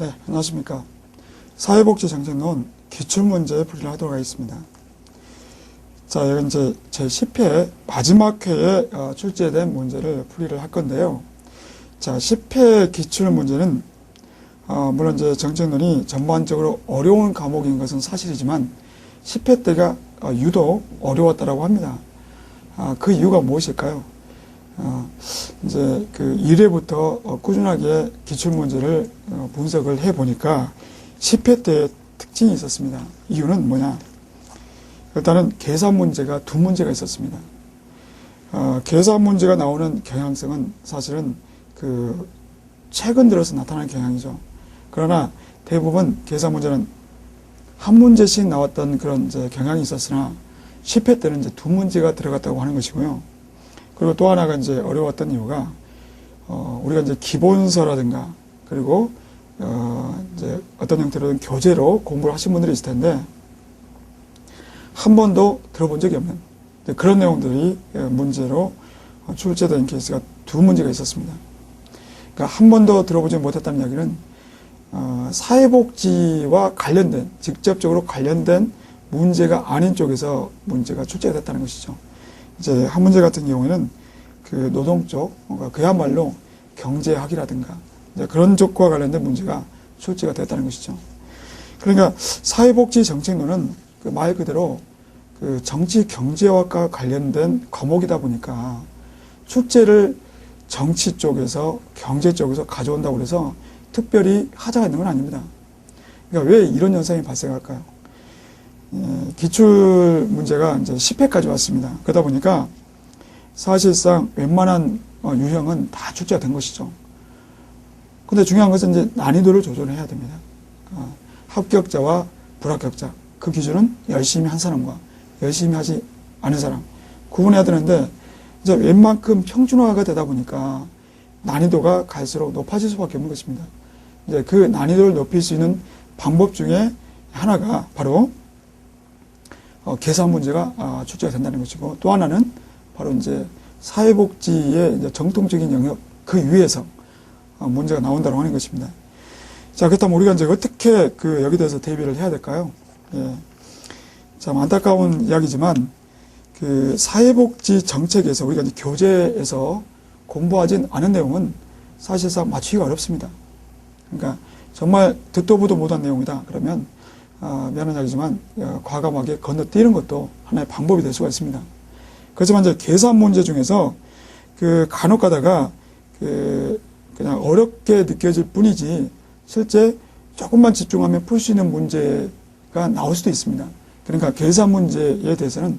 네, 안녕하십니까. 사회복지정책론 기출문제 풀이를 하도록 하겠습니다. 자, 여기 이제 제 10회 마지막 회에 출제된 문제를 풀이를 할 건데요. 자, 10회 기출문제는 물론 이제 정책론이 전반적으로 어려운 과목인 것은 사실이지만 10회 때가 유독 어려웠다라고 합니다. 그 이유가 무엇일까요? 이제 그 1회부터 꾸준하게 기출문제를 분석을 해보니까 10회 때의 특징이 있었습니다. 이유는 뭐냐? 일단은 계산 문제가 두 문제가 있었습니다. 계산 문제가 나오는 경향성은 사실은 그 최근 들어서 나타나는 경향이죠. 그러나 대부분 계산 문제는 한 문제씩 나왔던 그런 이제 경향이 있었으나 10회 때는 이제 두 문제가 들어갔다고 하는 것이고요. 그리고 또 하나가 이제 어려웠던 이유가 우리가 이제 기본서라든가 그리고 이제 어떤 형태로든 교재로 공부를 하신 분들이 있을 텐데 한 번도 들어본 적이 없는 그런 내용들이 문제로 출제된 케이스가 두 문제가 있었습니다. 그러니까 한 번도 들어보지 못했다는 이야기는 사회복지와 관련된 직접적으로 관련된 문제가 아닌 쪽에서 문제가 출제가 됐다는 것이죠. 이제 한 문제 같은 경우에는 그 노동 쪽, 그야말로 경제학이라든가 그런 쪽과 관련된 문제가 출제가 됐다는 것이죠. 그러니까 사회복지 정책론은 그 말 그대로 그 정치 경제학과 관련된 과목이다 보니까 출제를 정치 쪽에서 경제 쪽에서 가져온다고 해서 특별히 하자가 있는 건 아닙니다. 그러니까 왜 이런 현상이 발생할까요? 기출 문제가 이제 10회까지 왔습니다. 그러다 보니까 사실상 웬만한 유형은 다 출제가 된 것이죠. 근데 중요한 것은 이제 난이도를 조절해야 됩니다. 합격자와 불합격자. 그 기준은 열심히 한 사람과 열심히 하지 않은 사람. 구분해야 되는데 이제 웬만큼 평준화가 되다 보니까 난이도가 갈수록 높아질 수밖에 없는 것입니다. 이제 그 난이도를 높일 수 있는 방법 중에 하나가 바로 계산 문제가 출제가 된다는 것이고 또 하나는 바로 이제 사회복지의 이제 정통적인 영역 그 위에서 문제가 나온다고 하는 것입니다. 자, 그렇다면 우리가 이제 어떻게 여기 대해서 대비를 해야 될까요? 예. 참 안타까운 이야기지만 그 사회복지 정책에서 우리가 이제 교재에서 공부하진 않은 내용은 사실상 맞추기가 어렵습니다. 그러니까 정말 듣도 보도 못한 내용이다. 그러면 미안한 이야기지만 과감하게 건너뛰는 것도 하나의 방법이 될 수가 있습니다. 그렇지만 이제 계산 문제 중에서 그 간혹 가다가 그냥 어렵게 느껴질 뿐이지 실제 조금만 집중하면 풀 수 있는 문제가 나올 수도 있습니다. 그러니까 계산 문제에 대해서는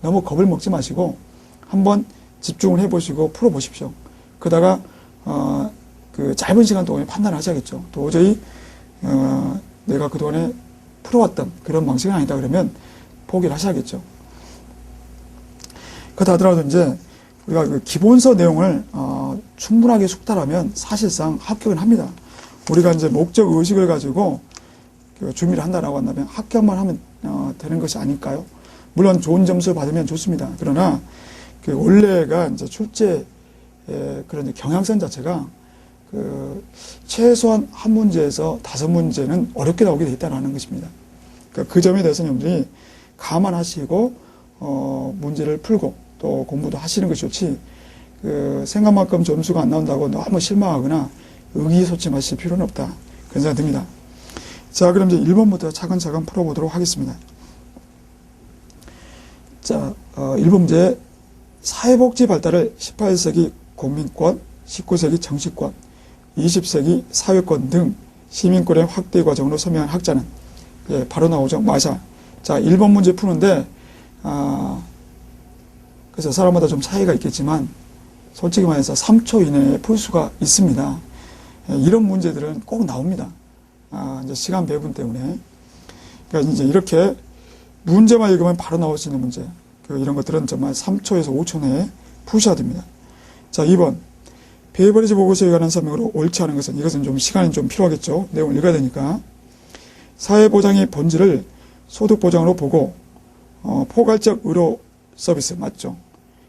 너무 겁을 먹지 마시고 한번 집중을 해보시고 풀어보십시오. 그러다가 그 짧은 시간 동안에 판단을 하셔야겠죠. 도저히 내가 그동안에 풀어왔던 그런 방식은 아니다 그러면 포기를 하셔야겠죠. 그렇다 하더라도 이제 우리가 그 기본서 내용을 충분하게 숙달하면 사실상 합격은 합니다. 우리가 이제 목적 의식을 가지고 준비를 한다라고 한다면 합격만 하면 되는 것이 아닐까요? 물론 좋은 점수를 받으면 좋습니다. 그러나 그 원래가 이제 출제 그런 이제 경향성 자체가 최소한 한 문제에서 5문제는 어렵게 나오게 돼 있다는 것입니다. 그러니까 그 점에 대해서 여러분들이 감안하시고 문제를 풀고 또 공부도 하시는 것이 좋지 생각만큼 점수가 안 나온다고 너무 실망하거나 의기소침하실 필요는 없다. 그런 생각이 듭니다. 자, 그럼 이제 1번부터 차근차근 풀어보도록 하겠습니다. 자, 1번 문제 사회복지 발달을 18세기 공민권, 19세기 정치권, 20세기 사회권 등 시민권의 확대 과정으로 설명한 학자는 바로 나오죠. 마샤. 자, 1번 문제 푸는데 그래서 사람마다 좀 차이가 있겠지만 솔직히 말해서 3초 이내에 풀 수가 있습니다. 이런 문제들은 꼭 나옵니다. 이제 시간 배분 때문에. 그러니까 이제 이렇게 문제만 읽으면 바로 나올 수 있는 문제. 이런 것들은 정말 3초에서 5초 내에 푸셔야 됩니다. 자, 2번. 베이버리지 보고서에 관한 설명으로 옳지 않은 것은 이것은 좀 시간이 좀 필요하겠죠. 내용을 읽어야 되니까. 사회보장의 본질을 소득보장으로 보고 포괄적 의료 서비스 맞죠.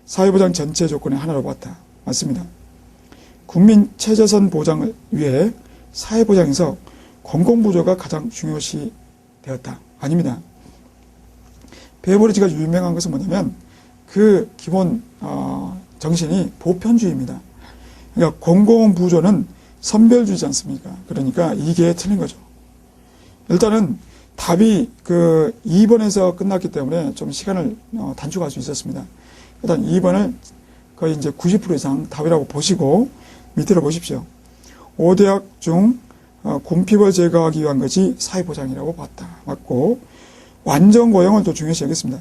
사회보장 전체 조건의 하나로 봤다. 맞습니다. 국민 최저선 보장을 위해 사회보장에서 공공부조가 가장 중요시 되었다. 아닙니다. 베버리지가 유명한 것은 뭐냐면 그 기본 정신이 보편주의입니다. 그러니까 공공부조는 선별주의지 않습니까? 그러니까 이게 틀린 거죠. 일단은 답이 그 2번에서 끝났기 때문에 좀 시간을 단축할 수 있었습니다. 일단 2번을 거의 이제 90% 이상 답이라고 보시고 밑으로 보십시오. 5대학 중 군핍을 제거하기 위한 것이 사회보장이라고 봤다. 맞고 완전 고용을 또 중요시 여겼습니다.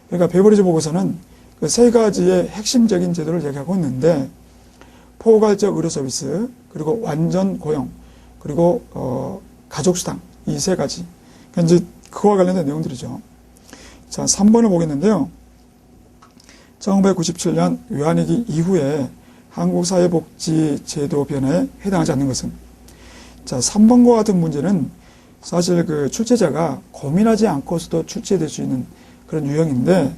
그러니까 베버리지 보고서는 그 세 가지의 핵심적인 제도를 얘기하고 있는데 포괄적 의료 서비스, 그리고 완전 고용, 그리고 가족수당 이 세 가지. 그러니까 이제 그와 관련된 내용들이죠. 자, 3번을 보겠는데요. 1997년 외환위기 이후에 한국사회복지제도 변화에 해당하지 않는 것은, 자, 3번과 같은 문제는 사실 그 출제자가 고민하지 않고서도 출제될 수 있는 그런 유형인데,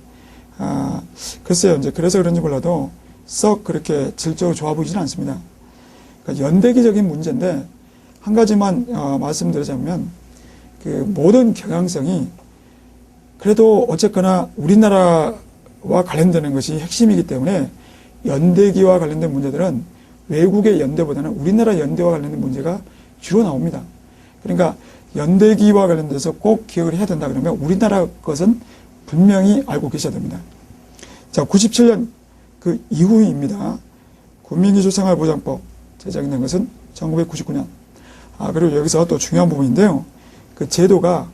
글쎄요, 이제 그래서 그런지 몰라도 썩 그렇게 질적으로 좋아 보이지는 않습니다. 그러니까 연대기적인 문제인데, 한 가지만 말씀드리자면, 그 모든 경향성이 그래도 어쨌거나 우리나라와 관련되는 것이 핵심이기 때문에 연대기와 관련된 문제들은 외국의 연대보다는 우리나라 연대와 관련된 문제가 주로 나옵니다. 그러니까 연대기와 관련돼서 꼭 기억을 해야 된다 그러면 우리나라 것은 분명히 알고 계셔야 됩니다. 자, 97년 그 이후입니다. 국민기초생활보장법 제정이 된 것은 1999년. 그리고 여기서 또 중요한 부분인데요. 그 제도가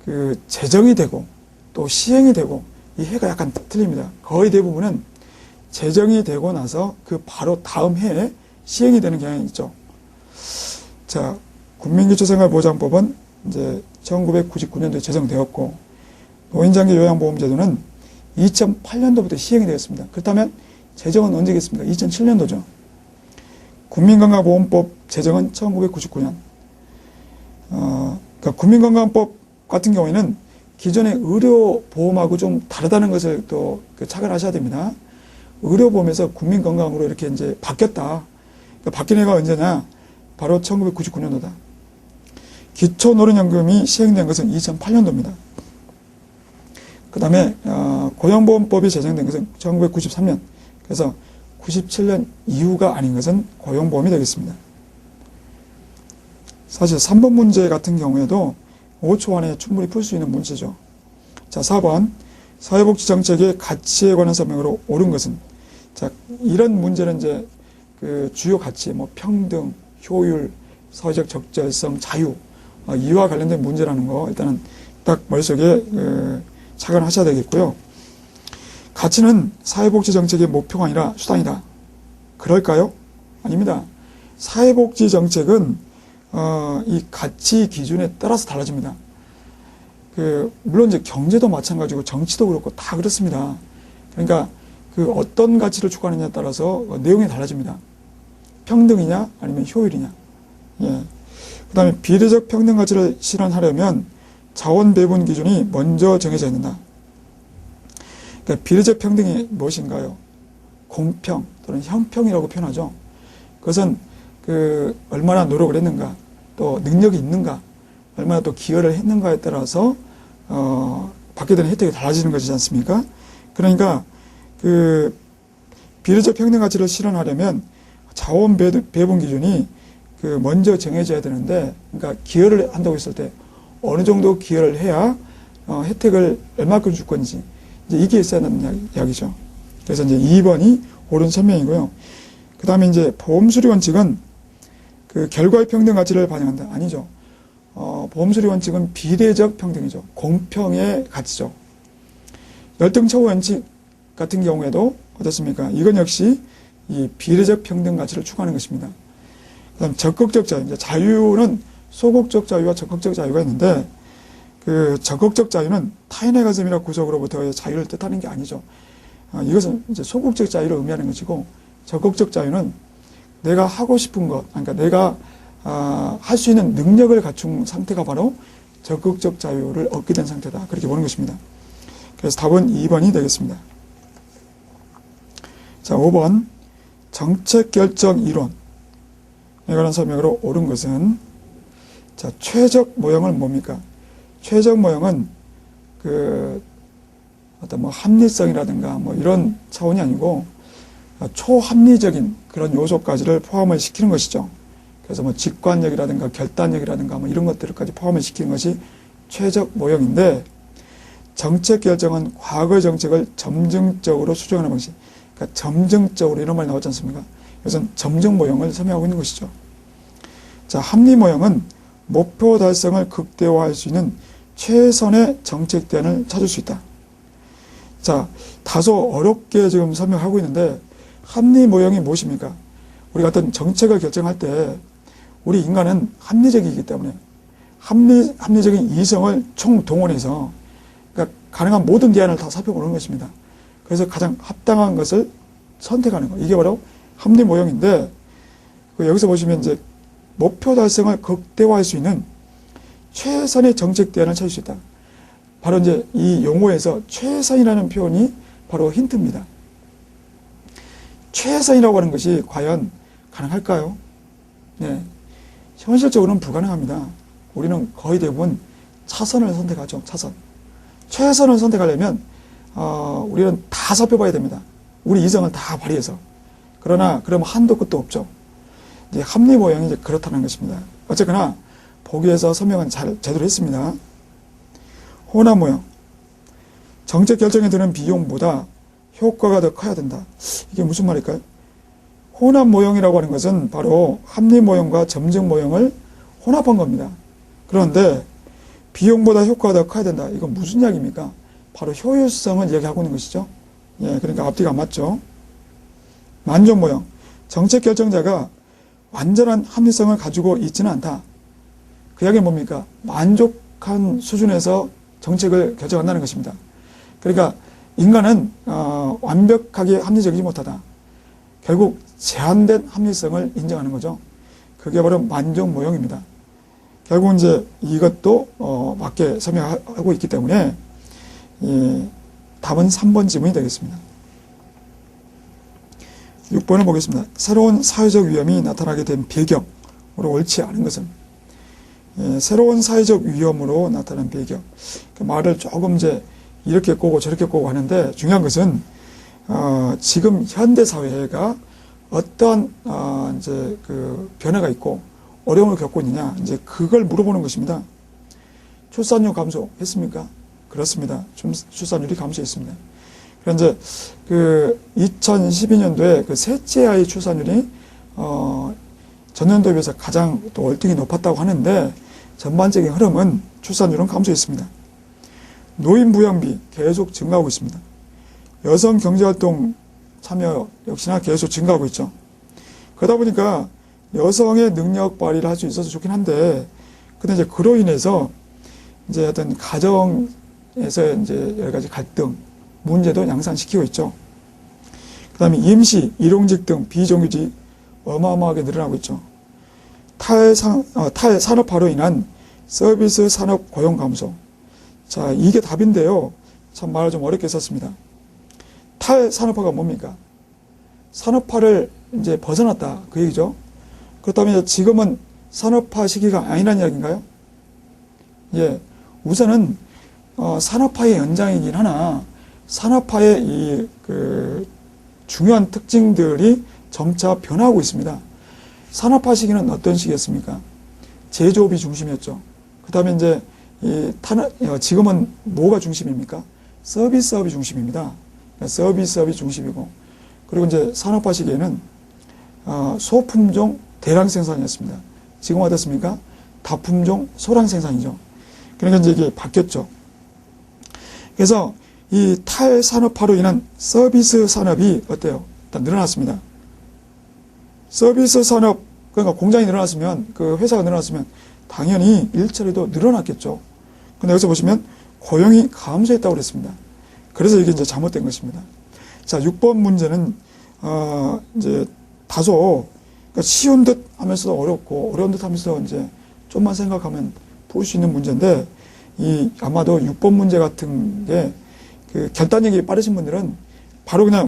그 제정이 되고 또 시행이 되고 이 해가 약간 틀립니다. 거의 대부분은 제정이 되고 나서 그 바로 다음 해에 시행이 되는 경향이 있죠. 자, 국민기초생활보장법은 이제 1999년도에 제정되었고 노인장기 요양보험제도는 2008년도부터 시행이 되었습니다. 그렇다면 제정은 언제겠습니까? 2007년도죠. 국민건강보험법 제정은 1999년. 그러니까 국민건강법 같은 경우에는 기존의 의료보험하고 좀 다르다는 것을 또 착안하셔야 됩니다. 의료보험에서 국민건강으로 이렇게 이제 바뀌었다. 그러니까 바뀐 해가 언제냐? 바로 1999년도다. 기초노령연금이 시행된 것은 2008년도입니다. 그 다음에 고용보험법이 제정된 것은 1993년. 그래서 97년 이후가 아닌 것은 고용보험이 되겠습니다. 사실 3번 문제 같은 경우에도 5초 안에 충분히 풀 수 있는 문제죠. 자, 4번 사회복지정책의 가치에 관한 설명으로 옳은 것은, 자, 이런 문제는 이제 그 주요 가치, 뭐 평등, 효율, 사회적 적절성, 자유, 이와 관련된 문제라는 거 일단은 딱 머릿속에 착안하셔야 되겠고요. 가치는 사회복지정책의 목표가 아니라 수단이다. 그럴까요? 아닙니다. 사회복지정책은 이 가치 기준에 따라서 달라집니다. 물론 이제 경제도 마찬가지고 정치도 그렇고 다 그렇습니다. 그러니까 그 어떤 가치를 추구하느냐에 따라서 내용이 달라집니다. 평등이냐 아니면 효율이냐. 예. 그다음에 비례적 평등 가치를 실현하려면 자원 배분 기준이 먼저 정해져야 된다. 그러니까 비례적 평등이 무엇인가요? 공평 또는 형평이라고 표현하죠. 그것은 얼마나 노력을 했는가, 또 능력이 있는가, 얼마나 또 기여를 했는가에 따라서 받게 되는 혜택이 달라지는 것이지 않습니까? 그러니까 비례적 평등 가치를 실현하려면 자원 배분 기준이 먼저 정해져야 되는데, 그러니까 기여를 한다고 했을 때 어느 정도 기여를 해야 혜택을 얼마큼 줄 건지 이제 이게 있어야 하는 이야기죠. 그래서 이제 2번이 옳은 설명이고요. 그 다음에 이제 보험수리 원칙은 결과의 평등 가치를 반영한다. 아니죠. 보험수리 원칙은 비례적 평등이죠. 공평의 가치죠. 열등처우 원칙 같은 경우에도 어떻습니까? 이건 역시 이 비례적 평등 가치를 추구하는 것입니다. 그 다음 적극적 자유. 이제 자유는 소극적 자유와 적극적 자유가 있는데, 적극적 자유는 타인의 가슴이나 구속으로부터의 자유를 뜻하는 게 아니죠. 이것은 이제 소극적 자유를 의미하는 것이고, 적극적 자유는 내가 하고 싶은 것, 그러니까 내가 할 수 있는 능력을 갖춘 상태가 바로 적극적 자유를 얻게 된 상태다. 그렇게 보는 것입니다. 그래서 답은 2번이 되겠습니다. 자, 5번 정책 결정 이론에 관한 설명으로 옳은 것은, 자, 최적 모형은 뭡니까? 최적 모형은 어떤 합리성이라든가 이런 차원이 아니고 초합리적인 그런 요소까지를 포함을 시키는 것이죠. 그래서 직관력이라든가 결단력이라든가 이런 것들까지 포함을 시키는 것이 최적 모형인데, 정책 결정은 과거의 정책을 점증적으로 수정하는 방식. 그러니까 점증적으로 이런 말 나왔지 않습니까? 이것은 점증 모형을 설명하고 있는 것이죠. 자, 합리 모형은 목표 달성을 극대화할 수 있는 최선의 정책 대안을 찾을 수 있다. 자, 다소 어렵게 지금 설명하고 있는데, 합리 모형이 무엇입니까? 우리가 어떤 정책을 결정할 때 우리 인간은 합리적이기 때문에 합리적인 이성을 총동원해서, 그러니까 가능한 모든 대안을 다 살펴보는 것입니다. 그래서 가장 합당한 것을 선택하는 것. 이게 바로 합리 모형인데, 여기서 보시면 이제 목표 달성을 극대화할 수 있는 최선의 정책 대안을 찾을 수 있다. 바로 이제 이 용어에서 최선이라는 표현이 바로 힌트입니다. 최선이라고 하는 것이 과연 가능할까요? 네. 현실적으로는 불가능합니다. 우리는 거의 대부분 차선을 선택하죠. 차선. 최선을 선택하려면 우리는 다 살펴봐야 됩니다. 우리 이성을 다 발휘해서. 그러나 그러면 한도 끝도 없죠. 이제 합리 모형이 이제 그렇다는 것입니다. 어쨌거나 보기에서 설명은 잘 제대로 했습니다. 호남 모형. 정책 결정에 드는 비용보다 효과가 더 커야 된다. 이게 무슨 말일까요? 혼합 모형이라고 하는 것은 바로 합리 모형과 점증 모형을 혼합한 겁니다. 그런데 비용보다 효과가 더 커야 된다. 이건 무슨 이야기입니까? 바로 효율성을 이야기하고 있는 것이죠. 예, 그러니까 앞뒤가 안 맞죠. 만족 모형. 정책 결정자가 완전한 합리성을 가지고 있지는 않다. 그 이야기는 뭡니까? 만족한 수준에서 정책을 결정한다는 것입니다. 그러니까 인간은 완벽하게 합리적이지 못하다. 결국 제한된 합리성을 인정하는 거죠. 그게 바로 만족 모형입니다. 결국 이제 이것도 맞게 설명하고 있기 때문에 답은 3번 지문이 되겠습니다. 6번을 보겠습니다. 새로운 사회적 위험이 나타나게 된 배경으로 옳지 않은 것은, 새로운 사회적 위험으로 나타난 배경. 그 말을 조금 이제 이렇게 꼬고 저렇게 꼬고 하는데, 중요한 것은 지금 현대 사회가 어떠한 이제 그 변화가 있고 어려움을 겪고 있느냐, 이제 그걸 물어보는 것입니다. 출산율 감소했습니까? 그렇습니다. 출산율이 감소했습니다. 그런데 그 2012년도에 그 셋째 아이 출산율이 전년도에 비해서 가장 또 월등히 높았다고 하는데, 전반적인 흐름은 출산율은 감소했습니다. 노인 부양비 계속 증가하고 있습니다. 여성 경제활동 참여 역시나 계속 증가하고 있죠. 그러다 보니까 여성의 능력 발휘를 할 수 있어서 좋긴 한데, 근데 이제 그로 인해서 이제 어떤 가정에서 이제 여러 가지 갈등, 문제도 양산시키고 있죠. 그 다음에 임시, 일용직 등 비정규직 어마어마하게 늘어나고 있죠. 탈산업화로 인한 서비스 산업 고용 감소. 자, 이게 답인데요. 참 말을 좀 어렵게 썼습니다. 탈산업화가 뭡니까? 산업화를 이제 벗어났다. 그 얘기죠. 그렇다면 지금은 산업화 시기가 아니라는 이야기인가요? 예. 우선은, 산업화의 연장이긴 하나, 산업화의 중요한 특징들이 점차 변화하고 있습니다. 산업화 시기는 어떤 시기였습니까? 제조업이 중심이었죠. 그 다음에 이제, 지금은 뭐가 중심입니까? 서비스업이 중심입니다. 서비스업이 중심이고, 그리고 이제 산업화 시기에는, 소품종 대량 생산이었습니다. 지금 어떻습니까? 다품종 소량 생산이죠. 그러니까 이제 이게 바뀌었죠. 그래서 이 탈산업화로 인한 서비스 산업이 어때요? 일단 늘어났습니다. 서비스 산업, 그러니까 공장이 늘어났으면, 그 회사가 늘어났으면 당연히 일처리도 늘어났겠죠. 근데 여기서 보시면 고용이 감소했다고 그랬습니다. 그래서 이게 이제 잘못된 것입니다. 자, 6번 문제는, 이제 다소, 그러니까 쉬운 듯 하면서도 어렵고, 어려운 듯 하면서 이제 좀만 생각하면 볼 수 있는 문제인데, 아마도 6번 문제 같은 게, 결단력이 빠르신 분들은 바로 그냥